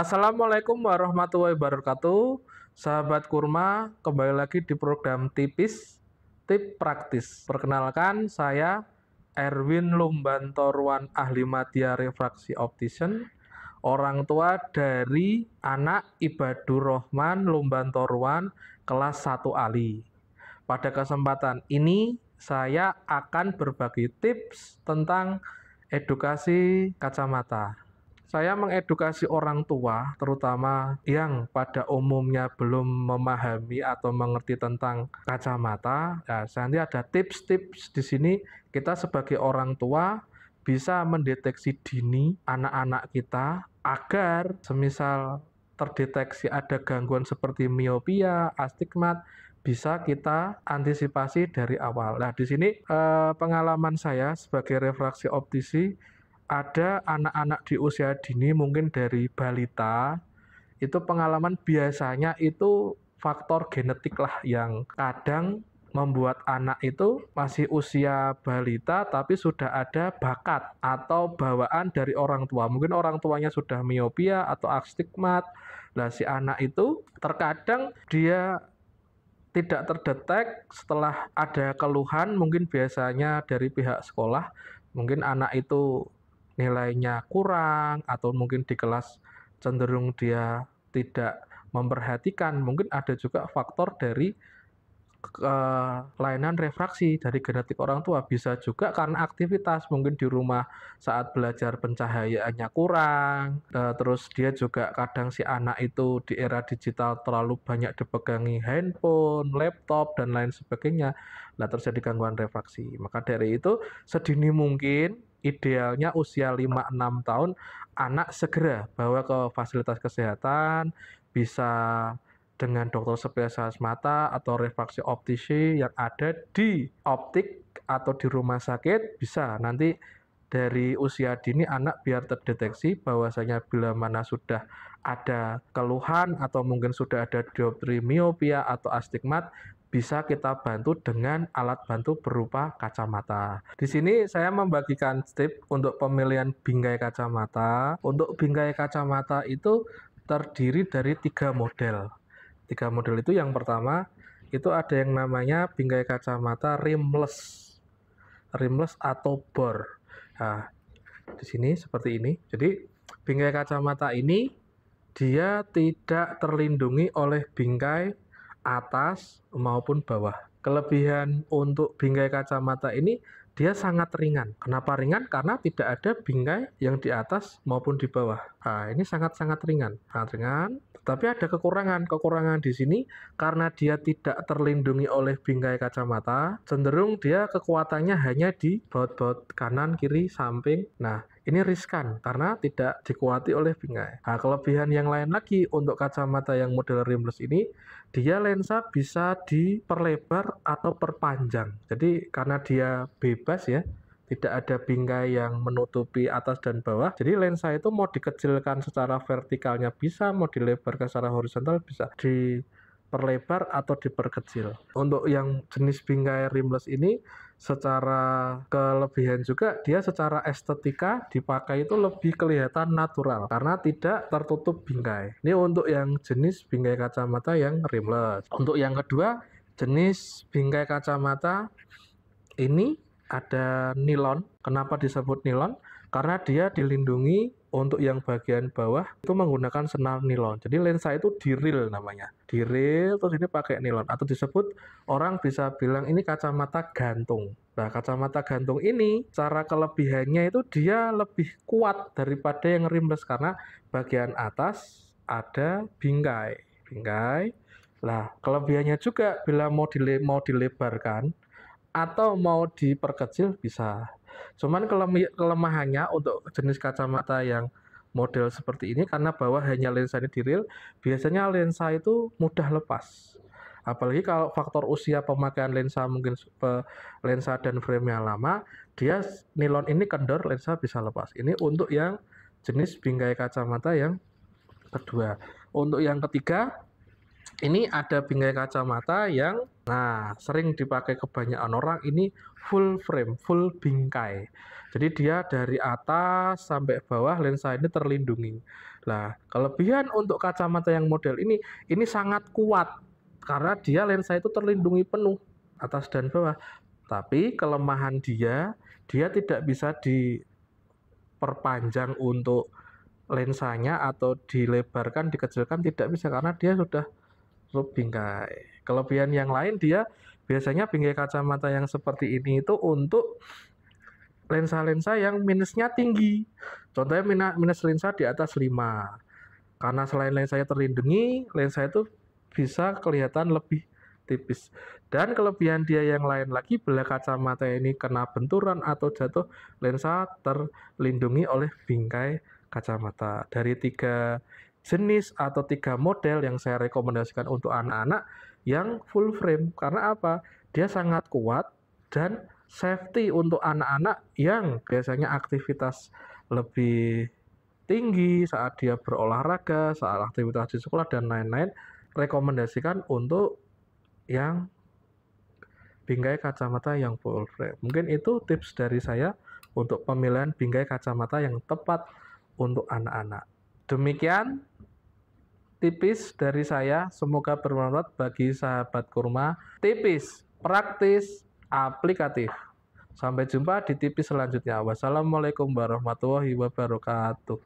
Assalamualaikum warahmatullahi wabarakatuh. Sahabat kurma, kembali lagi di program tipis, tip praktis. Perkenalkan, saya Erwin Lumbantorwan, ahli media refraksi optician, orang tua dari anak Ibadur Rohman Lumbantorwan kelas 1 Ali. Pada kesempatan ini, saya akan berbagi tips tentang edukasi kacamata. Saya mengedukasi orang tua, terutama yang pada umumnya belum memahami atau mengerti tentang kacamata. Ya, nanti ada tips-tips di sini. Kita sebagai orang tua bisa mendeteksi dini anak-anak kita agar semisal terdeteksi ada gangguan seperti miopia, astigmat, bisa kita antisipasi dari awal. Nah, di sini pengalaman saya sebagai refraksi optisi, ada anak-anak di usia dini mungkin dari balita, itu pengalaman biasanya itu faktor genetik lah yang kadang membuat anak itu masih usia balita tapi sudah ada bakat atau bawaan dari orang tua. Mungkin orang tuanya sudah miopia atau astigmat. Nah, si anak itu terkadang dia tidak terdetek setelah ada keluhan, mungkin biasanya dari pihak sekolah, mungkin anak itu nilainya kurang atau mungkin di kelas cenderung dia tidak memperhatikan. Mungkin ada juga faktor dari kelainan refraksi dari genetik orang tua. Bisa juga karena aktivitas, mungkin di rumah saat belajar pencahayaannya kurang, terus dia juga kadang si anak itu di era digital terlalu banyak dipegangi handphone, laptop, dan lain sebagainya. Nah, terjadi gangguan refraksi. Maka dari itu sedini mungkin, idealnya usia 5-6 tahun, anak segera bawa ke fasilitas kesehatan, bisa dengan dokter spesialis mata atau refraksi optisi yang ada di optik atau di rumah sakit. Bisa nanti dari usia dini anak biar terdeteksi bahwasanya bila mana sudah ada keluhan atau mungkin sudah ada dioptri miopia atau astigmat, bisa kita bantu dengan alat bantu berupa kacamata. Di sini saya membagikan tips untuk pemilihan bingkai kacamata. Untuk bingkai kacamata itu terdiri dari 3 model. 3 model itu, yang pertama itu ada yang namanya bingkai kacamata rimless atau bor. Nah, di sini seperti ini. Jadi bingkai kacamata ini dia tidak terlindungi oleh bingkai atas maupun bawah. Kelebihan untuk bingkai kacamata ini, dia sangat ringan. Kenapa ringan? Karena tidak ada bingkai yang di atas maupun di bawah. Nah, ini sangat-sangat ringan. Sangat ringan. Tapi ada kekurangan. Kekurangan di sini karena dia tidak terlindungi oleh bingkai kacamata, cenderung dia kekuatannya hanya di baut-baut kanan, kiri, samping. Nah, ini riskan karena tidak dikuati oleh bingkai. Nah, kelebihan yang lain lagi untuk kacamata yang model rimless ini, dia lensa bisa diperlebar atau perpanjang. Jadi karena dia bebas ya, tidak ada bingkai yang menutupi atas dan bawah. Jadi lensa itu mau dikecilkan secara vertikalnya bisa, mau dilebarkan secara horizontal bisa. Diperlebar atau diperkecil. Untuk yang jenis bingkai rimless ini, secara kelebihan juga dia secara estetika dipakai itu lebih kelihatan natural karena tidak tertutup bingkai. Ini untuk yang jenis bingkai kacamata yang rimless. Untuk yang kedua, jenis bingkai kacamata ini ada nilon. Kenapa disebut nilon? Karena dia dilindungi untuk yang bagian bawah itu menggunakan senar nilon. Jadi lensa itu diril namanya. Diril terus ini pakai nilon, atau disebut, orang bisa bilang ini kacamata gantung. Nah, kacamata gantung ini cara kelebihannya itu dia lebih kuat daripada yang rimless karena bagian atas ada bingkai. Bingkai. Nah, kelebihannya juga bila mau dilebarkan atau mau diperkecil bisa. Cuman kelemahannya untuk jenis kacamata yang model seperti ini, karena bawah hanya lensa ini diril, biasanya lensa itu mudah lepas. Apalagi kalau faktor usia pemakaian lensa, mungkin lensa dan frame-nya lama, dia nilon ini kendor, lensa bisa lepas. Ini untuk yang jenis bingkai kacamata yang kedua. Untuk yang ketiga, Ini ada bingkai kacamata yang sering dipakai kebanyakan orang, ini full frame, full bingkai. Jadi dia dari atas sampai bawah lensa ini terlindungi. Nah, kelebihan untuk kacamata yang model ini sangat kuat karena dia lensa itu terlindungi penuh atas dan bawah. Tapi kelemahan dia tidak bisa diperpanjang untuk lensanya atau dilebarkan, dikecilkan, tidak bisa karena dia sudah bingkai. Kelebihan yang lain dia biasanya bingkai kacamata yang seperti ini itu untuk lensa-lensa yang minusnya tinggi. Contohnya minus lensa di atas 5. Karena selain lensanya terlindungi, lensa itu bisa kelihatan lebih tipis. Dan kelebihan dia yang lain lagi, bila kacamata ini kena benturan atau jatuh, lensa terlindungi oleh bingkai kacamata. Dari 3 jenis atau 3 model yang saya rekomendasikan untuk anak-anak yang full frame. Karena apa? Dia sangat kuat dan safety untuk anak-anak yang biasanya aktivitas lebih tinggi saat dia berolahraga, saat aktivitas di sekolah dan lain-lain, rekomendasikan untuk yang bingkai kacamata yang full frame. Mungkin itu tips dari saya untuk pemilihan bingkai kacamata yang tepat untuk anak-anak. Demikian tipis dari saya, semoga bermanfaat bagi sahabat kurma. Tipis, praktis, aplikatif. Sampai jumpa di tipis selanjutnya. Wassalamualaikum warahmatullahi wabarakatuh.